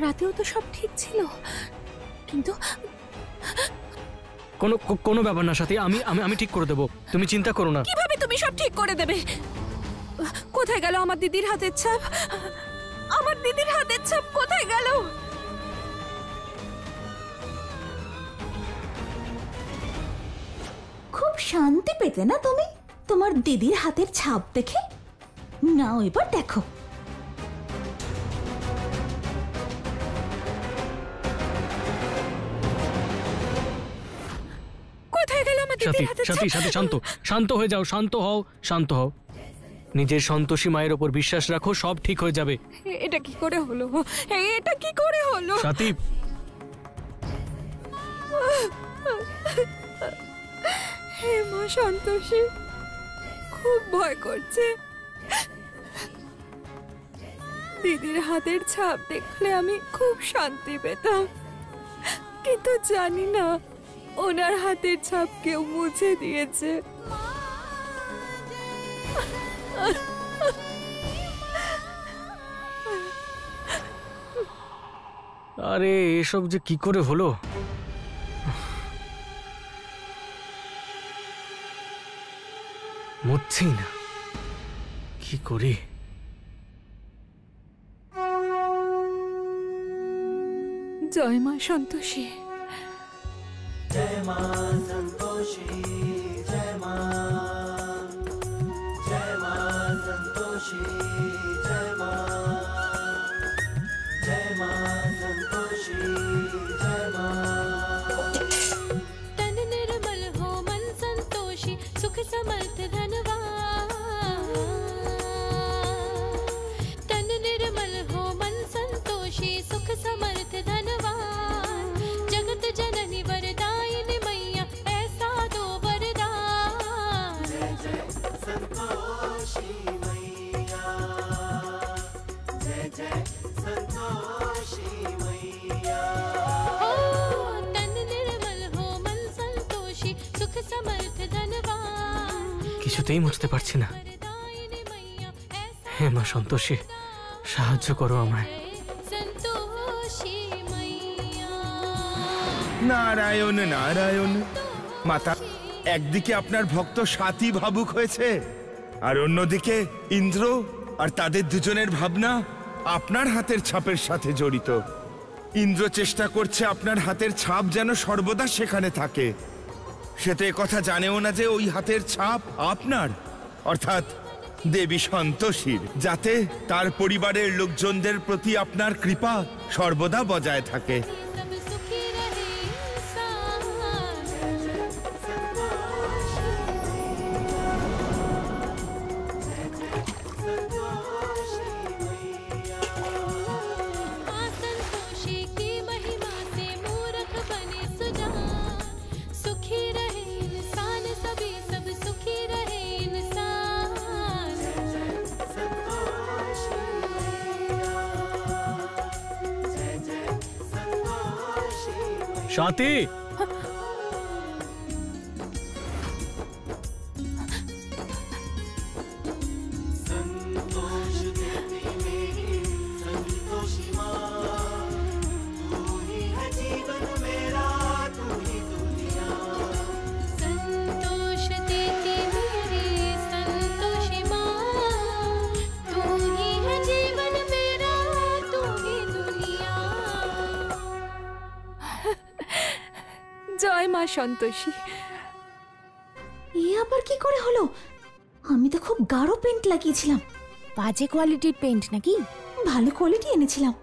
রাতেও তো সব ঠিক ছিল, কিন্তু কোনো ব্যাপার না সাথী, আমি আমি আমি ঠিক করে দেবো, তুমি চিন্তা করো না। কিভাবে তুমি সব ঠিক করে দেবে? কোথায় গেল আমার দিদির হাতের ছাপ? আমার দিদির হাতের ছাপ কোথায় গেল? খুব শান্তি পেতে না তুমি তোমার দিদির হাতের ছাপ দেখে? নাও এবার দেখো। কোথায় গেল আমার সাথী দিদির হাতের ছাপ? সাথী সাথী শান্ত শান্ত হয়ে যাও, শান্ত হও, শান্ত হও। নিজের সন্তোষী মায়ের ওপর বিশ্বাস রাখো, সব ঠিক হয়ে যাবে। এটা কি করে হলো? এটা কি করে হলো? সাথী, হে মা সন্তোষী, খুব ভয় করছে। দিদির হাতের ছাপ দেখলে আমি খুব শান্তি পেতাম, কিন্তু জানি না ওনার হাতের ছাপ কেউ মুছে দিয়েছে। আরে এসব যে কি করে হলো? মুছছেই না, কি করি? জয় মা সন্তোষী। जय मां संतोषी, जय मां संतोषी, जय मां संतोषी, जय मां। तन निर्मल हो मन संतोषी, सुख समर्थ धनवान। तन निर्मल हो मन संतोषी, सुख समर्थ धनवान। जगत जननी वरदायिनी मैया, ऐसा दो वरदान। जय जय संतोषी मैया, जय जय संतोषी मैया। ओ तन निर्मल हो मन संतोषी, सुख समर्थ धनवान। কিছুতেই মুছতে পারছি না। वरदायिनी मैया, ऐसा হে মা সন্তোষী, সাহায্য করো আমায়। संतोषी मैया। নারায়ণ নারায়ণ। মাতা, একদিকে আপনার ভক্ত সাথী ভাবুক হয়েছে, আর অন্যদিকে ইন্দ্র আর তাদের দুজনের ভাবনা আপনার হাতের ছাপের সাথে জড়িত। ইন্দ্র চেষ্টা করছে আপনার হাতের ছাপ যেন সর্বদা সেখানে থাকে। সে তো একথা জানেও না যে ওই হাতের ছাপ আপনার, অর্থাৎ দেবী সন্তোষীর, যাতে তার পরিবারের লোকজনদের প্রতি আপনার কৃপা সর্বদা বজায় থাকে। सब सुखी रहे इंसान। माँ संतोषी की महिमा से मूर्ख बने सुजान। सुखी रहे इंसान सभी, सब सुखी रहे इंसान। সাথী, संतोष देती मेरी संतोषी माँ, तू ही है जीवन मेरा, तू ही दुनिया। संतोष देती मेरी संतोषी माँ, तू ही है जीवन मेरा, तू ही दुनिया। জয় মা সন্তোষী। এ আবার কি করে হলো? আমি তো খুব গাঢ় পেন্ট লাগিয়েছিলাম। বাজে কোয়ালিটির পেন্ট নাকি? ভালো কোয়ালিটি এনেছিলাম।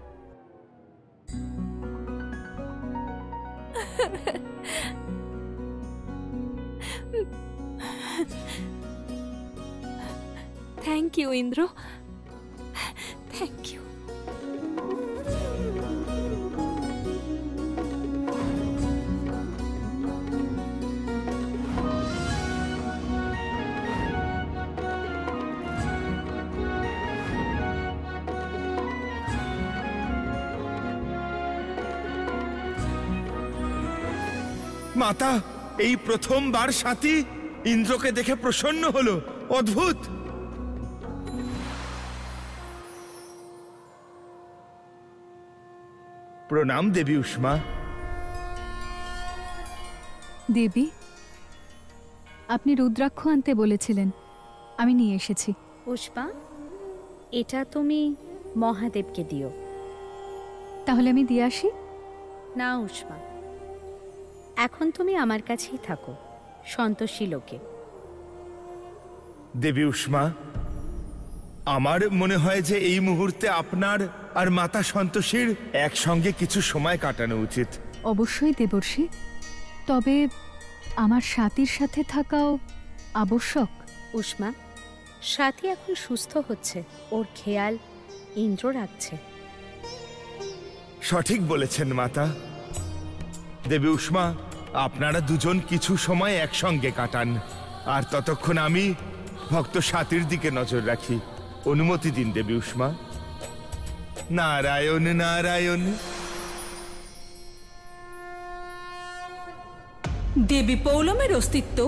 Thank you Indra, thank you. মাতা, এই প্রথমবার সাথী ইন্দ্রকে দেখে প্রসন্ন হলো। অদ্ভুত। প্রণাম দেবী উষ্মা। দেবী, আপনি রুদ্রাক্ষ আনতে বলেছিলেন, আমি নিয়ে এসেছি। পুষ্পা, এটা তুমি মহাদেবকে দিও। তাহলে আমি দিয়ে আসি? না উষ্মা, এখন তুমি আমার কাছেই থাকো, সন্তোষী লোকে। দেবী উষ্মা, আমার মনে হয় যে এই মুহূর্তে আপনার আর মাতা সন্তোষীর একসঙ্গে কিছু সময় কাটানো উচিত। অবশ্যই দেবর্ষি, তবে আমার সাথীর সাথে থাকাও আবশ্যক। উষ্মা, সাথী এখন সুস্থ হচ্ছে, ওর খেয়াল ইন্দ্র রাখছে। সঠিক বলেছেন মাতা। দেবী উষ্মা, আপনারা দুজন কিছু সময় একসঙ্গে কাটান, আর ততক্ষণ আমি ভক্ত সাথীর দিকে নজর রাখি। অনুমতি দিন দেবী উষ্মা। নারায়ণ নারায়ণ। দেবী পৌলমের অস্তিত্ব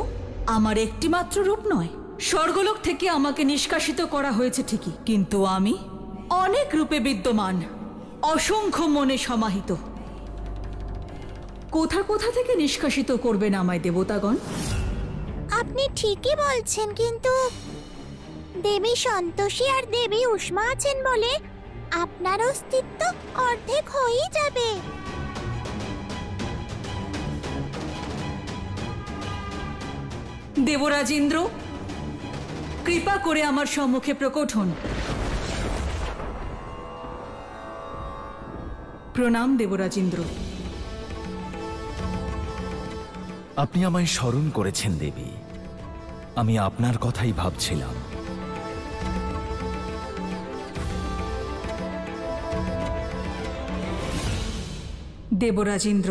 আমার একটিমাত্র রূপ নয়। স্বর্গলোক থেকে আমাকে নিষ্কাশিত করা হয়েছে ঠিকই, কিন্তু আমি অনেক রূপে বিদ্যমান, অসংখ্য মনে সমাহিত। কোথা কোথা থেকে নিষ্কাশিত করবেন আমায় দেবতাগণ? আপনি ঠিকই বলছেন, কিন্তু দেবী সন্তোষী আর দেবী উষ্মা আছেন বলে আপনার অস্তিত্ব অর্ধেক হয়েই যাবে। দেবরাজ ইন্দ্র, কৃপা করে আমার সম্মুখে প্রকট হন। প্রণাম দেবরাজ ইন্দ্র। আপনি আমায় স্মরণ করেছেন দেবী, আমি আপনার কথাই ভাবছিলাম। দেবরাজ ইন্দ্র,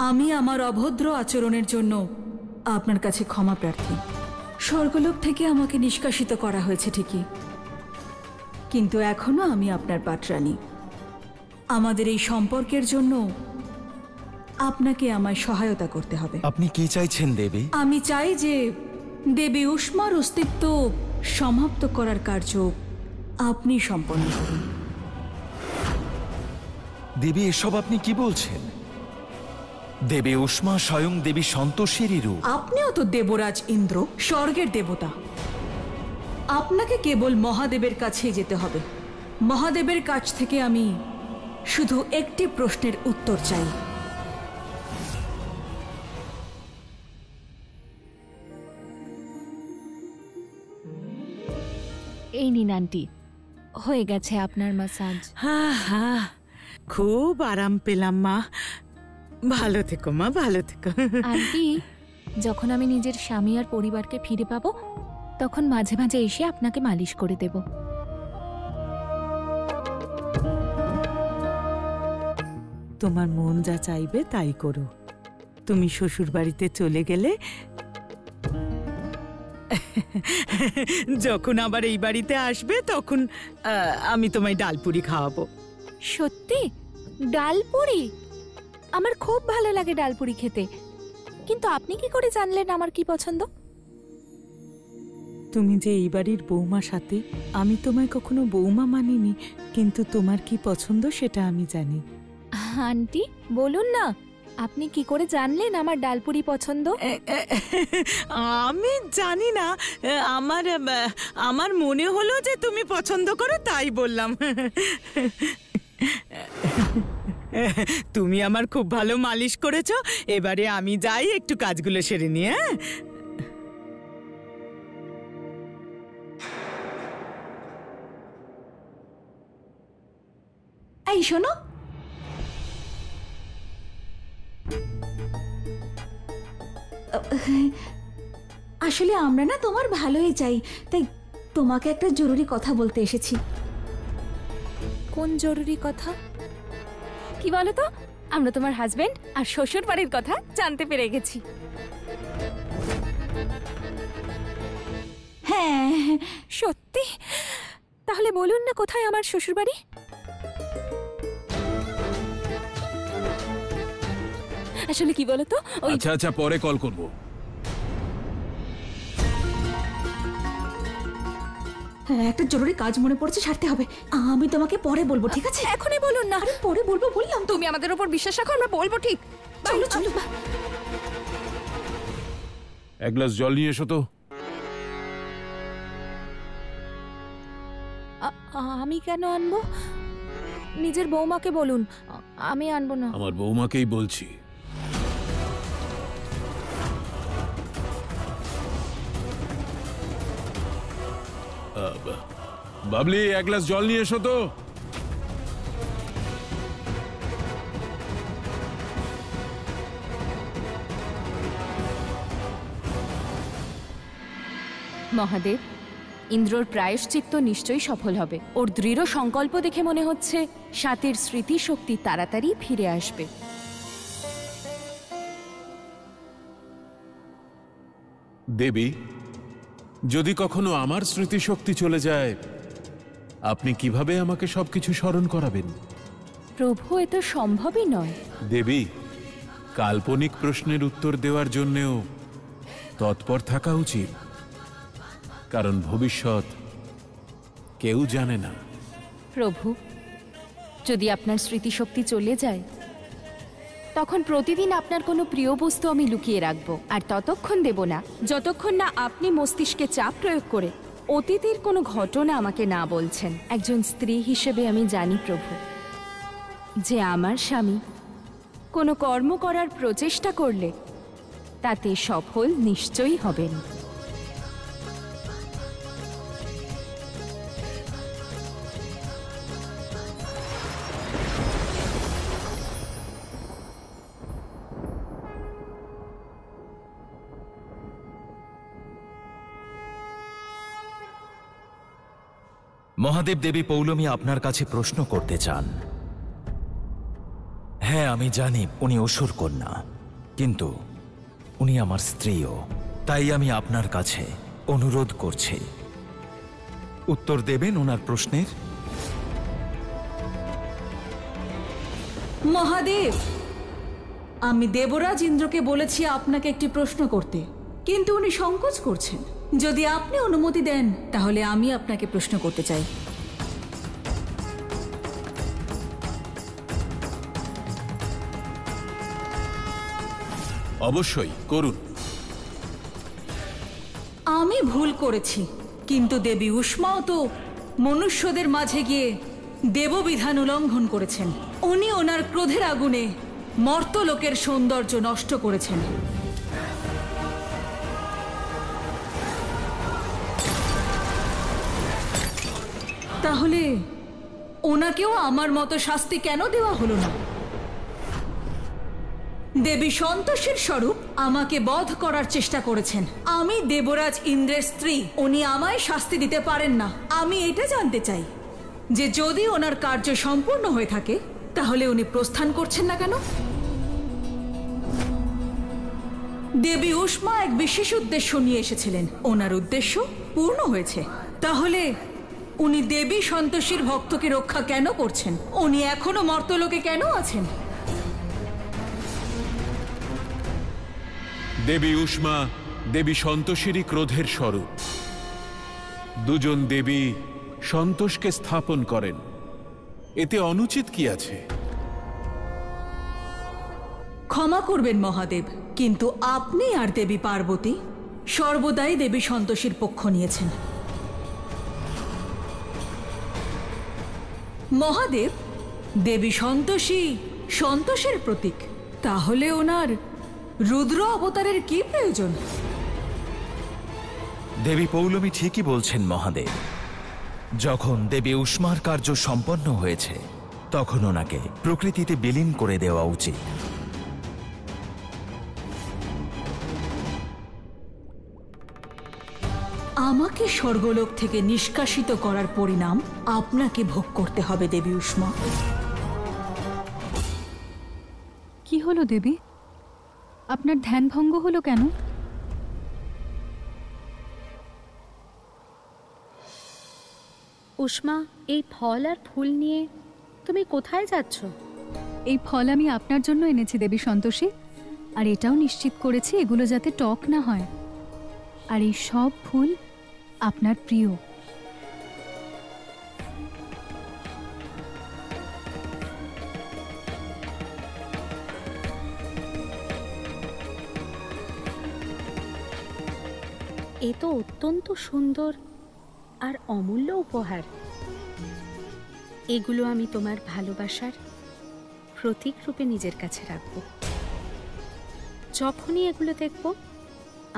আমি আমার অভদ্র আচরণের জন্য আপনার কাছে ক্ষমা প্রার্থী। স্বর্গলোক থেকে আমাকে নিষ্কাশিত করা হয়েছে ঠিকই, কিন্তু এখনো আমি আপনার পাত্রানী। আমাদের এই সম্পর্কের জন্য আপনাকে আমায় সহায়তা করতে হবে। আপনি কি চাইছেন দেবী? আমি চাই যে দেবী উষ্মার অস্তিত্ব সমাপ্ত করার কার্য আপনি সম্পন্ন করুন। দেবী, এসব আপনি কি বলছেন? দেবী উষ্মা স্বয়ং দেবী সন্তোষীরই রূপ। আপনিও তো দেবরাজ ইন্দ্র, স্বর্গের দেবতা। আপনাকে কেবল মহাদেবের কাছেই যেতে হবে। মহাদেবের কাছ থেকে আমি শুধু একটি প্রশ্নের উত্তর চাই। এই নিন আন্টি, হয়ে গেছে আপনার মাসাজ। খুব আরাম পেলাম মা। ভালো থেকো মা, ভালো থেকো। আন্টি, যখন আমি নিজের স্বামী আর পরিবারকে ফিরে পাবো, তখন মাঝে মাঝে এসে আপনাকে মালিশ করে দেব। তোমার মন যা চাইবে তাই করো। তুমি শ্বশুর বাড়িতে চলে গেলে যখন আবার এই বাড়িতে আসবে তখন আমি তোমায় ডালপুরি খাওয়াবো। সত্যি? ডালপুরি? আমার খুব ভালো লাগে ডালপুরি খেতে, কিন্তু আপনি কি করে জানলেন আমার কি পছন্দ? তুমি যে এই বাড়ির বৌমা সাথে, আমি তোমায় কখনো বৌমা মানিনি, কিন্তু তোমার কি পছন্দ সেটা আমি জানি। আন্টি বলুন না, আপনি কি করে জানলেন আমার ডালপুরি পছন্দ? আমি জানি না, আমার মনে হলো যে তুমি পছন্দ করো তাই বললাম। তুমি আমার খুব ভালো মালিশ করেছো। এবারে আমি যাই একটু কাজগুলো সেরে নিয়ে। এই শোনো, আসলে আমরা না তোমার ভালোই চাই, তাই তোমাকে একটা জরুরি কথা বলতে এসেছি। কোন জরুরি কথা? কি বলো তো? আমরা তোমার হাজবেন্ড আর শ্বশুর বাড়ির কথা জানতে পেরে গেছি। হ্যাঁ। সত্যি? তাহলে বলুন না, কোথায় আমার শ্বশুর বাড়ি? আসলে কি বলো তো, আচ্ছা আচ্ছা, পরে কল করব। হ্যাঁ, একটা জরুরি কাজ মনে পড়ছে, সারতে হবে। আমি তোমাকে পরে বলবো, ঠিক আছে? এখনই বলুন না। আরে পরে বলবো বললাম তো। তুমি আমাদের উপর বিশ্বাস রাখো, আমরা বলবো ঠিক। চলো চলো। এক গ্লাস জল নিয়ে এসো তো। আমি কেন আনবো? নিজের বৌমাকে বলুন, আমি আনবো না। আমার বৌমাকেই বলছি। বাবলি, এক গ্লাস জল নিয়ে এসো তো। মহাদেব, ইন্দ্রর প্রায়শ্চিত্ত নিশ্চয়ই সফল হবে। ওর দৃঢ় সংকল্প দেখে মনে হচ্ছে সাতের স্মৃতিশক্তি তাড়াতাড়ি ফিরে আসবে। দেবী, যদি কখনো আমার স্মৃতিশক্তি চলে যায়, আপনি কিভাবে আমাকে সবকিছু স্মরণ করাবেন? প্রভু, এ তো সম্ভবই নয়। দেবী, কাল্পনিক প্রশ্নের উত্তর দেওয়ার জন্যেও তৎপর থাকা উচিত, কারণ ভবিষ্যৎ কেউ জানে না। প্রভু, যদি আপনার স্মৃতিশক্তি চলে যায়, তখন প্রতিদিন আপনার কোনো প্রিয় বস্তু আমি লুকিয়ে রাখবো, আর ততক্ষণ দেব না যতক্ষণ না আপনি মস্তিষ্কে চাপ প্রয়োগ করে অতীতের কোনো ঘটনা আমাকে না বলছেন। একজন স্ত্রী হিসেবে আমি জানি প্রভু যে আমার স্বামী কোনো কর্ম করার প্রচেষ্টা করলে তাতে সফল নিশ্চয়ই হবেন। মহাদেব, দেবী পৌলমী আপনার কাছে প্রশ্ন করতে চান। হ্যাঁ, আমি জানি উনি অসুর কন্যা, কিন্তু উনি আমার স্ত্রীও। তাই আমি আপনার কাছে অনুরোধ করছি, উত্তর দেবেন ওনার প্রশ্নের? মহাদেব, আমি দেবরাজ ইন্দ্রকে বলেছি আপনাকে একটি প্রশ্ন করতে, কিন্তু উনি সংকোচ করছেন। যদি আপনি অনুমতি দেন তাহলে আমি আপনাকে প্রশ্ন করতে চাই। অবশ্যই করুন। আমি ভুল করেছি, কিন্তু দেবী উষ্মাও তো মনুষ্যদের মাঝে গিয়ে দেববিধান উল্লঙ্ঘন করেছেন। উনি ওনার ক্রোধের আগুনে মর্তলোকের সৌন্দর্য নষ্ট করেছেন। তাহলে ওনাকেও আমার মতো শাস্তি কেন দেওয়া হলো না? দেবী সন্তোষীর স্বরূপ আমাকে বধ করার চেষ্টা করেছেন। আমি দেবরাজ ইন্দ্রের স্ত্রী, উনি আমায় শাস্তি দিতে পারেন না। আমি এটা জানতে চাই যে যদি ওনার কার্য সম্পূর্ণ হয়ে থাকে তাহলে উনি প্রস্থান করছেন না কেন? দেবী উষ্মা এক বিশেষ উদ্দেশ্য নিয়ে এসেছিলেন, ওনার উদ্দেশ্য পূর্ণ হয়েছে। তাহলে উনি দেবী সন্তোষীর ভক্তকে রক্ষা কেন করছেন? উনি এখনো মর্তলোকে কেন আছেন? দেবী উষ্মা দেবী সন্তোষীরই ক্রোধের স্বরূপ। দুজন দেবী সন্তোষকে স্থাপন করেন, এতে অনুচিত কি আছে? ক্ষমা করবেন মহাদেব, কিন্তু আপনি আর দেবী পার্বতী সর্বদাই দেবী সন্তোষীর পক্ষ নিয়েছেন। মহাদেব, দেবী সন্তোষী সন্তোষের প্রতীক, তাহলে ওনার রুদ্র অবতারের কি প্রয়োজন? দেবী পৌলমী ঠিকই বলছেন মহাদেব। যখন দেবী উষ্মার কার্য সম্পন্ন হয়েছে তখন ওনাকে প্রকৃতিতে বিলীন করে দেওয়া উচিত। আমাকে স্বর্গলোক থেকে নিষ্কাশিত করার পরিণাম আপনাকে ভোগ করতে হবে দেবী উষ্মা। কি হলো দেবী? আপনার ধ্যান ভঙ্গ হলো কেন? উষ্মা, এই ফল আর ফুল নিয়ে তুমি কোথায় যাচ্ছ? এই ফল আমি আপনার জন্য এনেছি দেবী সন্তোষী, আর এটাও নিশ্চিত করেছি এগুলো যাতে টক না হয়। আর এই সব ফুল আপনার প্রিয়। এ তো অত্যন্ত সুন্দর আর অমূল্য উপহার। এগুলো আমি তোমার ভালোবাসার প্রতীক রূপে নিজের কাছে রাখব। যখনই এগুলো দেখব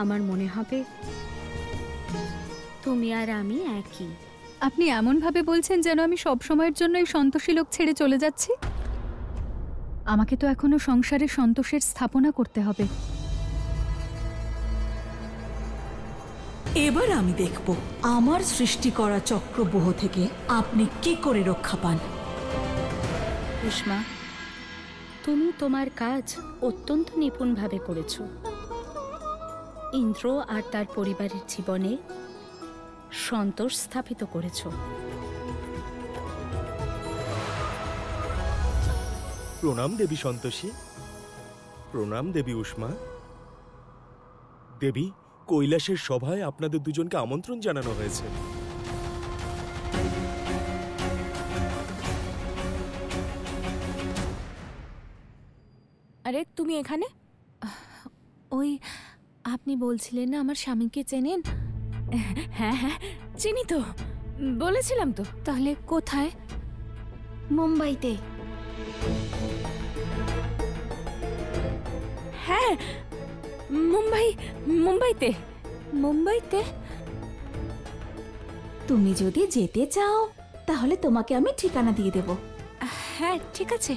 আমার মনে হবে তুমি আর আমি একই। আপনি এমনভাবে বলছেন যেন আমি সব সময়ের জন্য এই সন্তোষী লোক ছেড়ে চলে যাচ্ছি। আমাকে তো এখনো সংসারে সন্তোষের স্থাপনা করতে হবে। এবার আমি দেখব আমার সৃষ্টি করা চক্রব্যূহ থেকে আপনি কি করে রক্ষা পান। উষ্মা, তুমি তোমার কাজ অত্যন্ত নিপুণভাবে করেছ। ইন্দ্র আর তার পরিবারের জীবনে সন্তোষ স্থাপিত করেছ। প্রণাম দেবী সন্তোষী। প্রণাম দেবী উষ্মা। দেবী, কৈলাসের সভায় আপনাদের দুজনকে আমন্ত্রণ জানানো হয়েছে। আরে তুমি এখানে? ওই আপনি বলছিলেন না আমার স্বামীকে চেনেন? হ্যাঁ হ্যাঁ চিনি তো, বলেছিলাম তো। তাহলে কোথায়? মুম্বাইতে। হ্যাঁ মুম্বাইতে। মুম্বাইতে? তুমি যদি যেতে চাও তাহলে তোমাকে আমি ঠিকানা দিয়ে দেব। হ্যাঁ ঠিক আছে,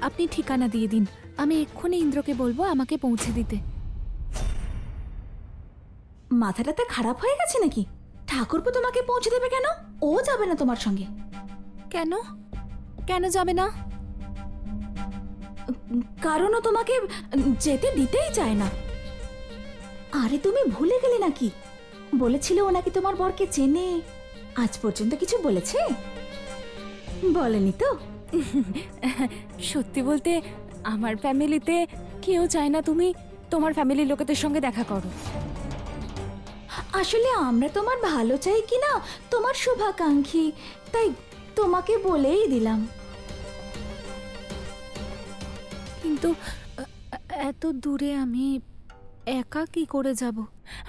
আপনি ঠিকানা দিয়ে দিন। আমি এক্ষুনি ইন্দ্রকে বলবো আমাকে পৌঁছে দিতে। মাথাটাতে খারাপ হয়ে গেছে নাকি? ঠাকুরপো তোমাকে পৌঁছে দেবে কেন? ও যাবে না তোমার সঙ্গে। কেন? কেন যাবে না? কারণ ও তোমাকে যেতে দিতেই চায় না। আরে তুমি ভুলে গেলে নাকি? বলেছিল ও নাকি তোমার বরকে চেনে। আজ পর্যন্ত কিছু বলেছে? বলেনি তো? সত্যি বলতে আমার ফ্যামিলিতে কেউ চায় না তুমি তোমার ফ্যামিলির লোকেদের সঙ্গে দেখা করো। আসলে আমরা তোমার ভালো চাই কিনা তোমার শুভাকাঙ্ক্ষী, তাই তোমাকে বলেই দিলাম। কিন্তু এত দূরে আমি একা কি করে যাব?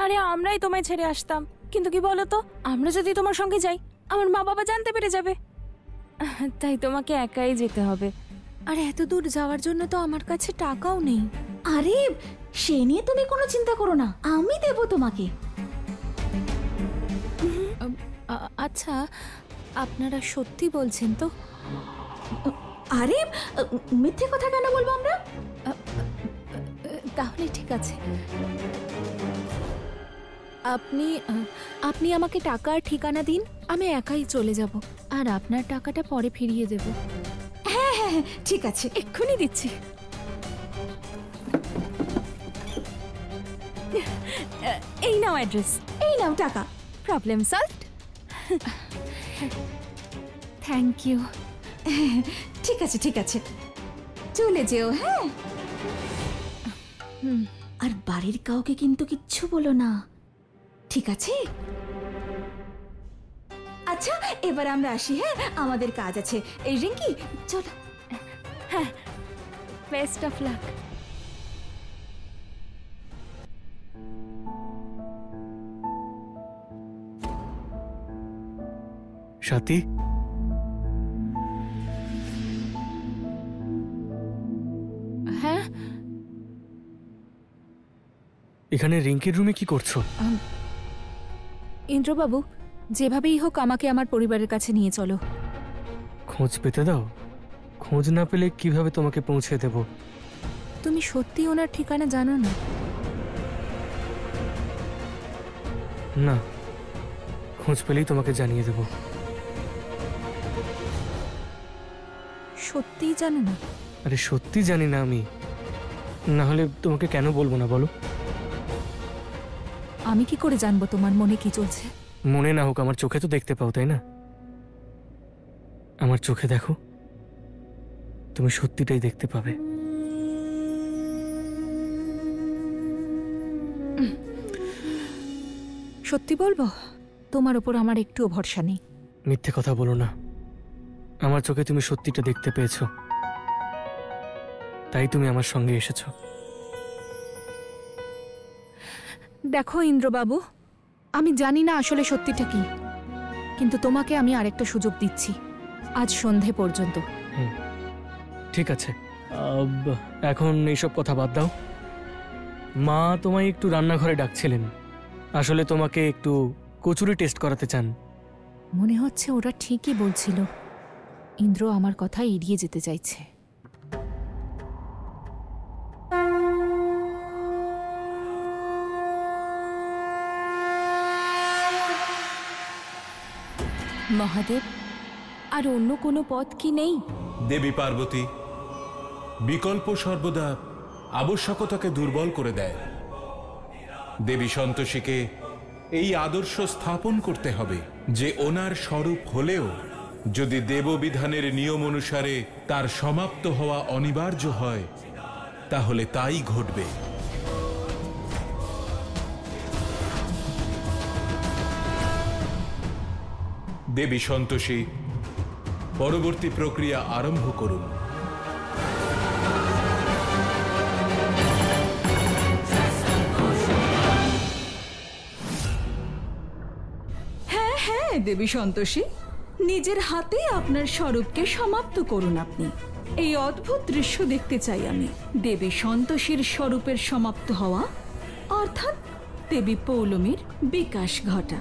আরে আমরাই তোমায় ছেড়ে আসতাম, কিন্তু কি বলো তো, আমরা যদি তোমার সঙ্গে যাই আমার মা বাবা জানতে পেরে যাবে। তাই তোমাকে একাই যেতে হবে। আর এত দূর যাওয়ার জন্য তো আমার কাছে টাকাও নেই। আরে সে নিয়ে তুমি কোনো চিন্তা করো না, আমি দেব তোমাকে। আচ্ছা আপনারা সত্যি বলছেন তো? আরে মিথ্যে কথা কেন বলবো আমরা? তাহলে ঠিক আছে, আপনি আমাকে টাকা আর ঠিকানা দিন, আমি একাই চলে যাব আর আপনার টাকাটা পরে ফিরিয়ে দেব। হ্যাঁ হ্যাঁ ঠিক আছে, এক্ষুনি দিচ্ছি। এই নাও অ্যাড্রেস, এই নাও টাকা। Problem solved. Thank you. ঠিক আছে ঠিক আছে, চলে যেও। হ্যাঁ, আর বাড়ির কাউকে কিন্তু কিচ্ছু বলো না, ঠিক আছে? আচ্ছা এবার আমরা আসি। হ্যাঁ আমাদের কাজ আছে। এই রিঙ্কি চলো। হ্যাঁ, বেস্ট অফ লাক। সাথী, হ্যাঁ এখানে রিঙ্কির রুমে কি করছো? ইন্দ্রবাবু, যেভাবেই হোক আমাকে আমার পরিবারের কাছে নিয়ে চলো। খোঁজ পেতে দাও। খোঁজ না পেলে কিভাবে তোমাকে পৌঁছে দেব? তুমি সত্যি ওনার ঠিকানা জানো না? না, খোঁজ পেলেই তোমাকে জানিয়ে দেব। সত্যিই জানো না? আরে সত্যি জানি না আমি, না হলে তোমাকে কেন বলবো না বলো? আমি কি করে জানবো তোমার মনে কি চলছে? মনে না হোক, আমার চোখে তো দেখতে পাও, তাই না? আমার চোখে দেখো, তুমি সত্যিটাই দেখতে পাবে। সত্যি বলবো, তোমার ওপর আমার একটুও ভরসা নেই। মিথ্যে কথা বলো না, আমার চোখে তুমি সত্যিটা দেখতে পেয়েছো, তাই তুমি আমার সঙ্গে এসেছো। দেখো ইন্দ্রবাবু, আমি জানি না আসলে সত্যিটা কি, কিন্তু তোমাকে আমি আরেকটা সুযোগ দিচ্ছি, আজ সন্ধে পর্যন্ত। ঠিক আছে, এখন এইসব কথা বাদ দাও। মা তোমায় একটু রান্নাঘরে ডাকছিলেন, আসলে তোমাকে একটু কচুরি টেস্ট করাতে চান। মনে হচ্ছে ওরা ঠিকই বলছিল, ইন্দ্র আমার কথা এড়িয়ে যেতে চাইছে। মহাদেব, আর অন্য কোনো পথ কি নেই? দেবী পার্বতী, বিকল্প সর্বদা আবশ্যকতাকে দুর্বল করে দেয়। দেবী সন্তোষীকে এই আদর্শ স্থাপন করতে হবে যে ওনার স্বরূপ হলেও যদি দেববিধানের নিয়ম অনুসারে তার সমাপ্ত হওয়া অনিবার্য হয়, তাহলে তাই ঘটবে। দেবী সন্তোষী, পরবর্তী প্রক্রিয়া আরম্ভ করুন। হ্যাঁ হ্যাঁ দেবী সন্তোষী, নিজের হাতে আপনার স্বরূপকে সমাপ্ত করুন। আপনি এই অদ্ভুত দৃশ্য দেখতে চাই আমি, দেবী সন্তোষীর স্বরূপের সমাপ্ত হওয়া, অর্থাৎ দেবী পৌলমীর বিকাশ ঘটা।